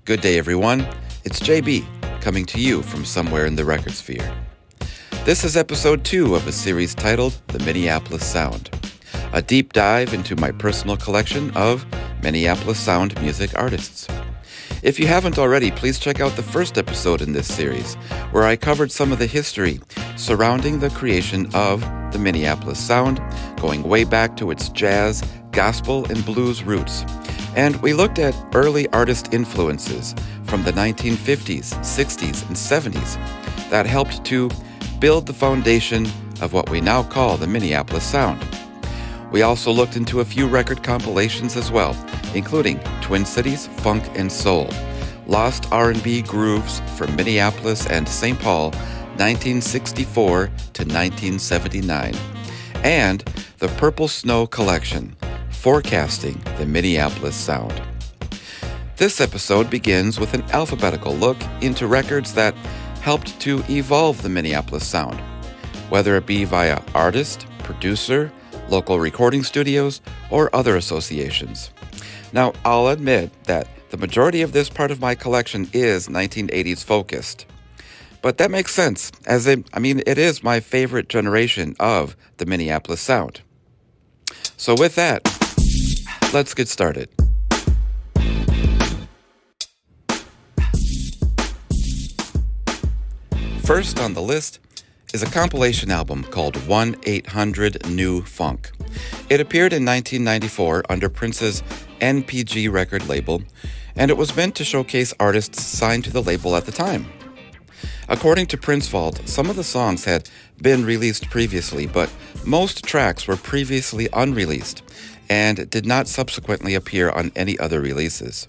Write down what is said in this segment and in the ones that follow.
Good day, everyone. It's JB, coming to you from somewhere in the record sphere. This is episode 2 of a series titled The Minneapolis Sound, a deep dive into my personal collection of Minneapolis Sound music artists. If you haven't already, please check out the first episode in this series, where I covered some of the history surrounding the creation of the Minneapolis Sound, going way back to its jazz, gospel, and blues roots. And we looked at early artist influences from the 1950s, 60s, and 70s that helped to build the foundation of what we now call the Minneapolis Sound. We also looked into a few record compilations as well, including Twin Cities Funk and Soul, Lost R&B Grooves from Minneapolis and St. Paul, 1964 to 1979, and the Purple Snow Collection, Forecasting the Minneapolis Sound. This episode begins with an alphabetical look into records that helped to evolve the Minneapolis Sound, whether it be via artist, producer, local recording studios, or other associations. Now, I'll admit that the majority of this part of my collection is 1980s focused. But that makes sense, as it is my favorite generation of the Minneapolis Sound. So with that, let's get started. First on the list is a compilation album called 1-800-New Funk. It appeared in 1994 under Prince's NPG record label, and it was meant to showcase artists signed to the label at the time. According to Prince Vault, some of the songs had been released previously, but most tracks were previously unreleased and did not subsequently appear on any other releases.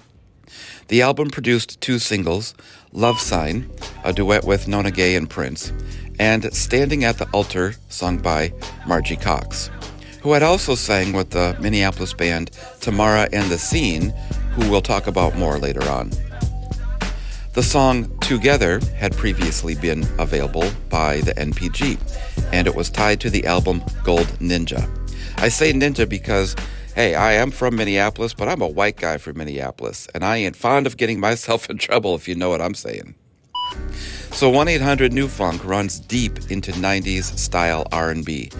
The album produced 2 singles, Love Sign, a duet with Nona Gaye and Prince, and Standing at the Altar, sung by Margie Cox, who had also sang with the Minneapolis band Tamara and the Scene, who we'll talk about more later on. The song Together had previously been available by the NPG, and it was tied to the album Gold Ninja. I say ninja because, hey, I am from Minneapolis, but I'm a white guy from Minneapolis, and I ain't fond of getting myself in trouble, if you know what I'm saying. So 1-800-New Funk runs deep into 90s style R&B,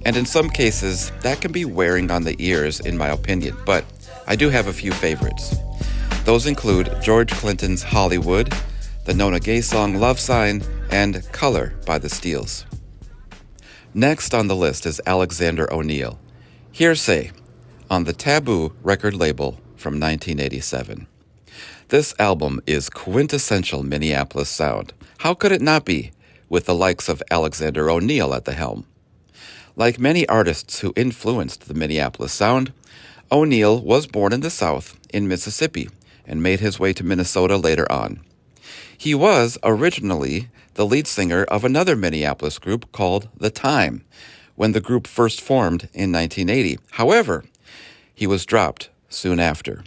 and in some cases, that can be wearing on the ears, in my opinion, but I do have a few favorites. Those include George Clinton's Hollywood, the Nona Gaye song Love Sign, and Color by the Steels. Next on the list is Alexander O'Neal, Hearsay, on the Taboo record label from 1987. This album is quintessential Minneapolis sound. How could it not be, with the likes of Alexander O'Neal at the helm? Like many artists who influenced the Minneapolis sound, O'Neal was born in the South, in Mississippi, and made his way to Minnesota later on. He was originally the lead singer of another Minneapolis group called The Time, when the group first formed in 1980. However, he was dropped soon after.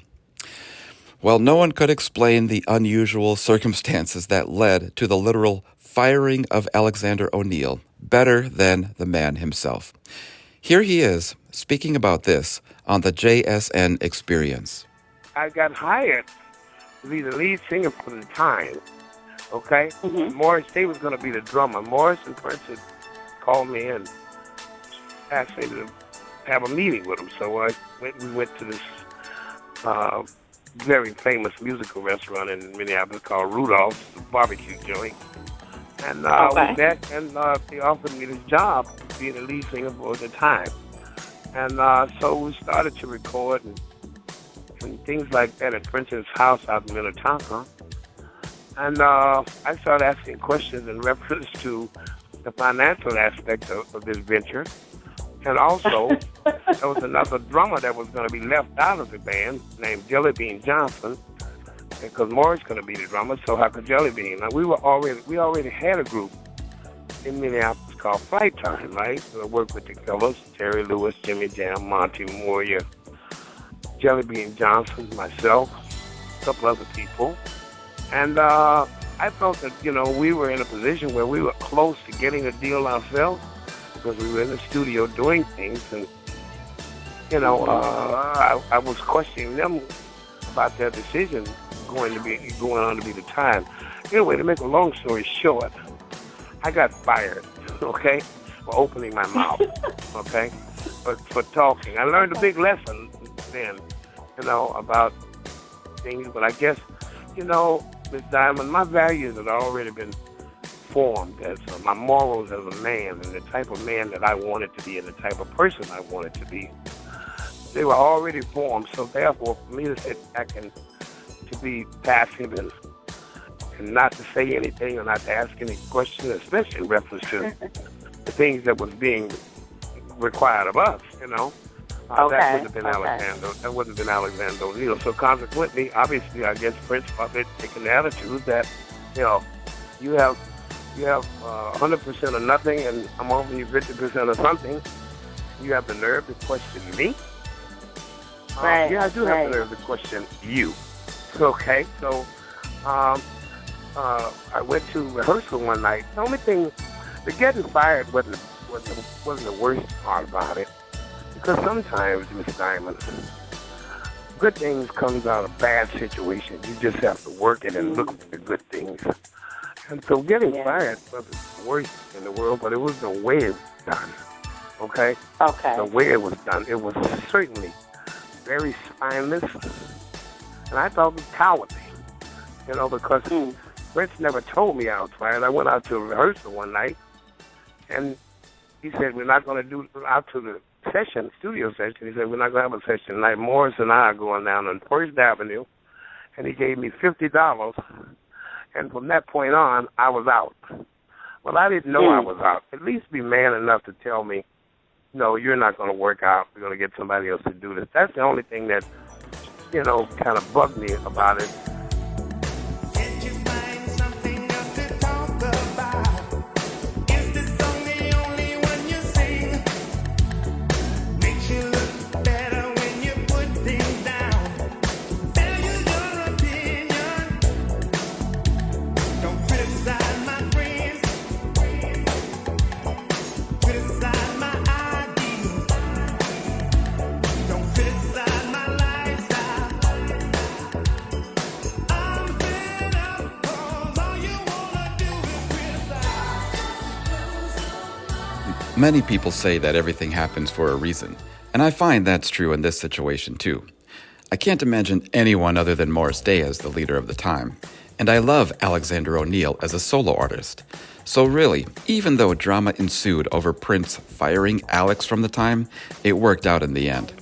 Well, no one could explain the unusual circumstances that led to the literal firing of Alexander O'Neal better than the man himself. Here he is, speaking about this on the JSN Experience. I got hired to be the lead singer for The Time, okay? Mm-hmm. Morris Day was going to be the drummer. Morris and Prince had called me and asked me to have a meeting with them. So we went to this very famous musical restaurant in Minneapolis called Rudolph's, the barbecue joint. And we met, and they offered me this job to be the lead singer for The Time. And so we started to record and things like that at Prince's house out in Minnetonka. And I started asking questions in reference to the financial aspect of this venture. And also, there was another drummer that was going to be left out of the band named Jelly Bean Johnson, because Morris was going to be the drummer, so how could Jelly Bean? Now, we already had a group in Minneapolis called Flight Time, right? So I worked with the Killers, Terry Lewis, Jimmy Jam, Monty Moria, Jelly Bean Johnson, myself, a couple other people. And I felt that, we were in a position where we were close to getting a deal ourselves, because we were in the studio doing things. And, I was questioning them about their decision going on to be the time. Anyway, to make a long story short, I got fired, okay, for opening my mouth, okay, for talking. I learned a big lesson then, about things, but I guess, Miss Diamond, my values had already been formed as my morals as a man and the type of man that I wanted to be and the type of person I wanted to be. They were already formed, so therefore, for me to sit back and to be passive and not to say anything or not to ask any questions, especially in reference to the things that was being required of us, that wouldn't have been Alexander. That wouldn't have been Alexander O'Neal. So consequently, obviously, I guess Prince probably taking the attitude that, you have 100% of nothing, and I'm offering you 50% of something. You have the nerve to question me. Right. Yeah, I do have the nerve to question you. Okay, so I went to rehearsal one night. The only thing, the getting fired wasn't the worst part about it, because sometimes, Miss Diamond, good things comes out of bad situations. You just have to work it and look for the good things. And so getting fired wasn't the worst in the world, but it was the way it was done. Okay? Okay. The way it was done. It was certainly very spineless, and I thought it was cowardly, because Prince never told me I was fired. I went out to a rehearsal one night, and he said, we're not going to do out to the studio session. He said, we're not going to have a session tonight. Morris and I are going down on First Avenue, and he gave me $50, and from that point on, I was out. Well, I didn't know I was out. At least be man enough to tell me, no, you're not going to work out. We're going to get somebody else to do this. That's the only thing that, kind of bugged me about it. Can't you find something else to talk about? Is this song the only one you sing? Makes you look better when you put things down. Value your opinion. Don't criticize my friends. Criticize my ideals. Don't criticize my lifestyle. I'm fed up 'cause all you wanna do is criticize. Many people say that everything happens for a reason, and I find that's true in this situation too. I can't imagine anyone other than Morris Day as the leader of the time, and I love Alexander O'Neal as a solo artist. So really, even though drama ensued over Prince firing Alex from the time, it worked out in the end.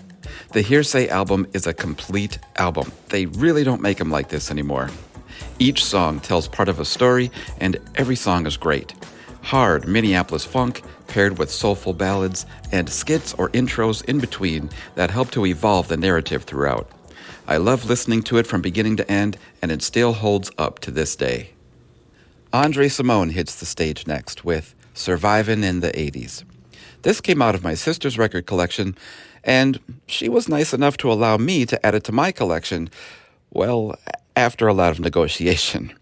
The Hearsay album is a complete album. They really don't make them like this anymore. Each song tells part of a story, and every song is great. Hard Minneapolis funk paired with soulful ballads and skits or intros in between that help to evolve the narrative throughout. I love listening to it from beginning to end, and it still holds up to this day. Andre Cymone hits the stage next with Survivin' in the 80s. This came out of my sister's record collection, and she was nice enough to allow me to add it to my collection, well, after a lot of negotiation.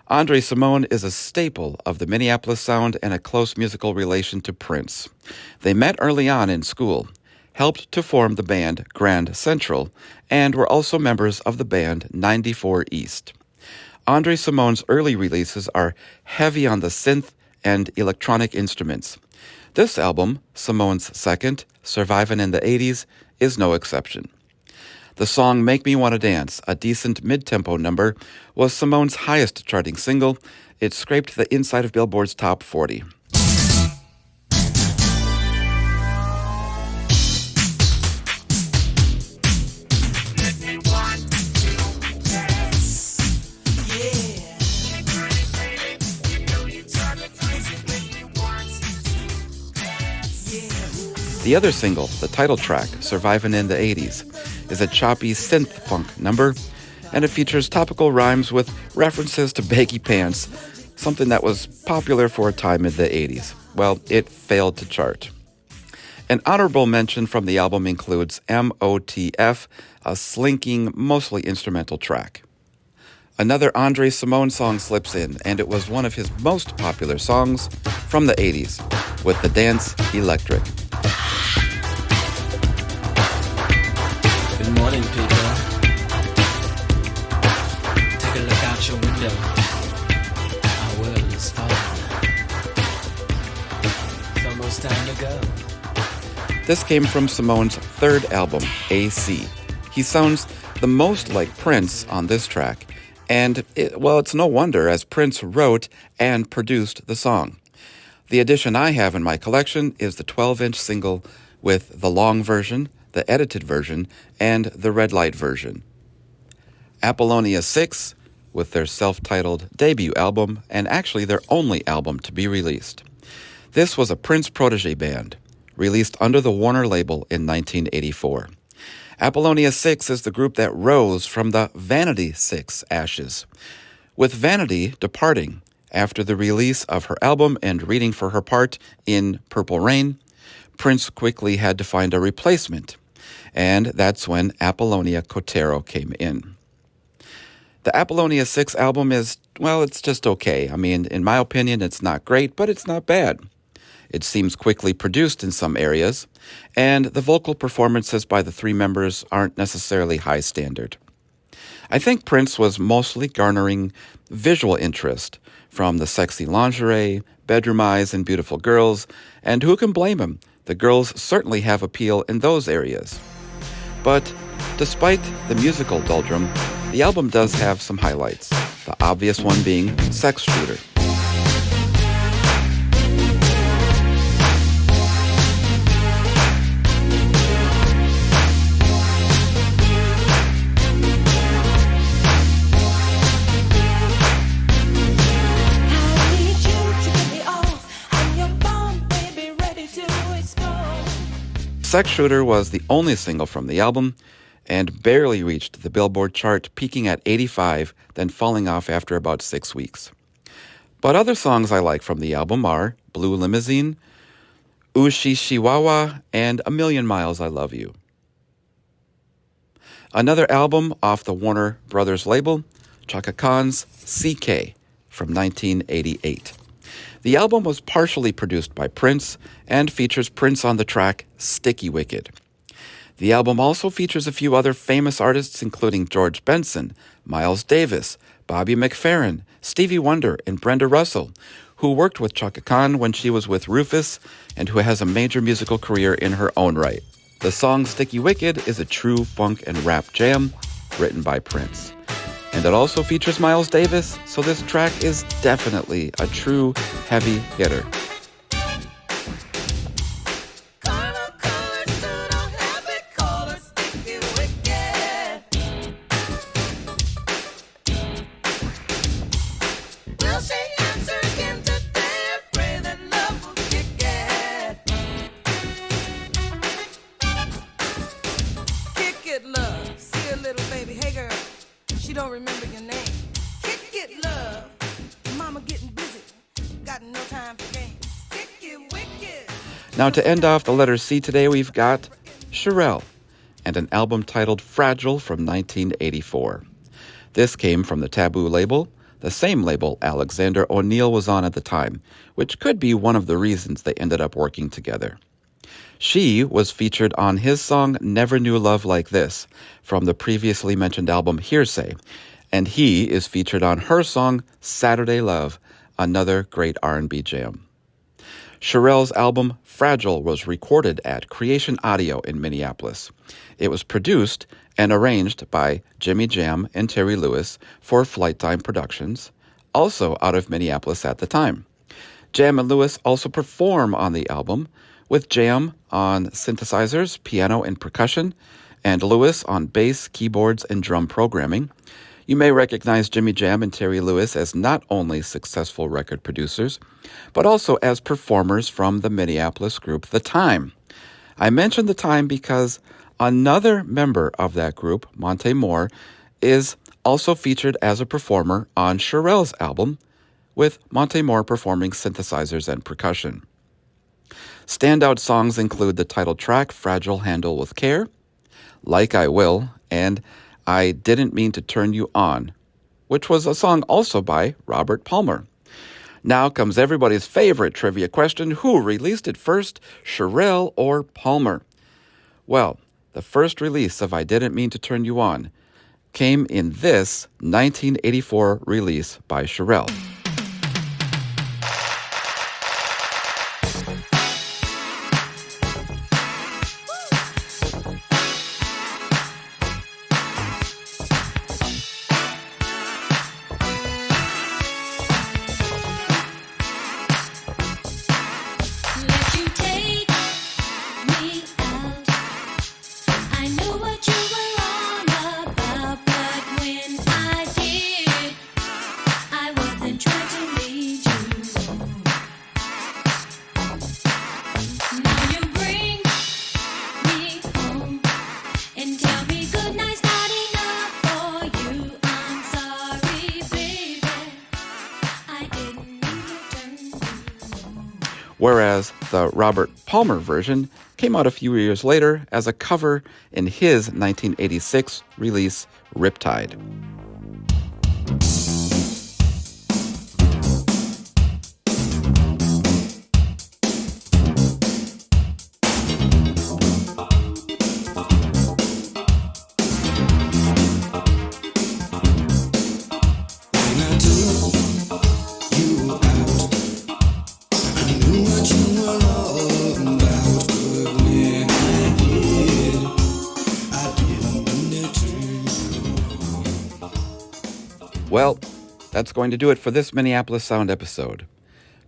Andre Cymone is a staple of the Minneapolis sound and a close musical relation to Prince. They met early on in school, helped to form the band Grand Central, and were also members of the band 94 East. Andre Cymone's early releases are heavy on the synth and electronic instruments. This album, Cymone's second, Survivin' in the 80s, is no exception. The song Make Me Wanna Dance, a decent mid-tempo number, was Cymone's highest charting single. It scraped the inside of Billboard's top 40. The other single, the title track, Survivin' in the 80s, is a choppy synth-funk number, and it features topical rhymes with references to baggy pants, something that was popular for a time in the 80s. Well, it failed to chart. An honorable mention from the album includes MOTF, a slinking, mostly instrumental track. Another Andre Cymone song slips in, and it was one of his most popular songs from the 80s, with the dance Electric. Good morning, people. This came from Simone's third album, AC. He sounds the most like Prince on this track, and it's no wonder, as Prince wrote and produced the song. The edition I have in my collection is the 12-inch single with the long version, the edited version, and the red light version. Apollonia 6, with their self-titled debut album, and actually their only album to be released. This was a Prince protege band, released under the Warner label in 1984. Apollonia 6 is the group that rose from the Vanity 6 ashes, with Vanity departing after the release of her album and reading for her part in Purple Rain. Prince quickly had to find a replacement, and that's when Apollonia Kotero came in. The Apollonia 6 album is, it's just okay. I mean, in my opinion, it's not great, but it's not bad. It seems quickly produced in some areas, and the vocal performances by the three members aren't necessarily high standard. I think Prince was mostly garnering visual interest from the sexy lingerie, bedroom eyes, and beautiful girls, and who can blame him? The girls certainly have appeal in those areas. But despite the musical doldrum, the album does have some highlights, the obvious one being Sex Shooter. Sex Shooter was the only single from the album and barely reached the Billboard chart, peaking at 85, then falling off after about 6 weeks. But other songs I like from the album are Blue Limousine, Ushishiwawa, and A Million Miles I Love You. Another album off the Warner Brothers label, Chaka Khan's CK from 1988. The album was partially produced by Prince and features Prince on the track Sticky Wicked. The album also features a few other famous artists, including George Benson, Miles Davis, Bobby McFerrin, Stevie Wonder, and Brenda Russell, who worked with Chaka Khan when she was with Rufus and who has a major musical career in her own right. The song Sticky Wicked is a true funk and rap jam written by Prince. And it also features Miles Davis, so this track is definitely a true heavy hitter. Don't remember your name. Kick it, love. Mama getting busy. Got no time for games. Kick it, wicked. Now to end off the letter C today, we've got Cherrelle and an album titled Fragile from 1984. This came from the Taboo label, the same label Alexander O'Neal was on at the time, which could be one of the reasons they ended up working together. She was featured on his song Never Knew Love Like This from the previously mentioned album Hearsay, and he is featured on her song Saturday Love, another great R&B jam. Cherrelle's album Fragile was recorded at Creation Audio in Minneapolis. It was produced and arranged by Jimmy Jam and Terry Lewis for Flight Time Productions, also out of Minneapolis at the time. Jam and Lewis also perform on the album, with Jam on synthesizers, piano, and percussion, and Lewis on bass, keyboards, and drum programming. You may recognize Jimmy Jam and Terry Lewis as not only successful record producers, but also as performers from the Minneapolis group The Time. I mention The Time because another member of that group, Monte Moore, is also featured as a performer on Cherrelle's album, with Monte Moore performing synthesizers and percussion. Standout songs include the title track, Fragile Handle with Care, Like I Will, and I Didn't Mean to Turn You On, which was a song also by Robert Palmer. Now comes everybody's favorite trivia question: who released it first, Cherrelle or Palmer? Well, the first release of I Didn't Mean to Turn You On came in this 1984 release by Cherrelle. whereas the Robert Palmer version came out a few years later as a cover in his 1986 release, Riptide. Well, that's going to do it for this Minneapolis Sound episode.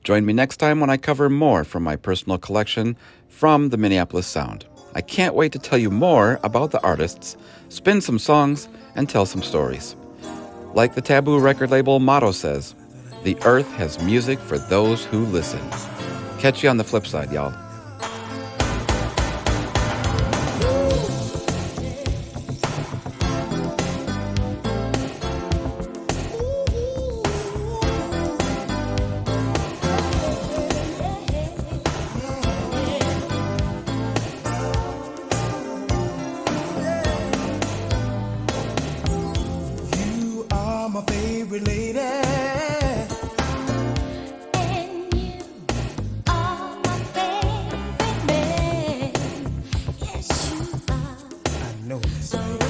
Join me next time when I cover more from my personal collection from the Minneapolis Sound. I can't wait to tell you more about the artists, spin some songs, and tell some stories. Like the Taboo record label motto says, the earth has music for those who listen. Catch you on the flip side, y'all. You are my favorite lady. And you are my favorite man. Yes, you are. I know this.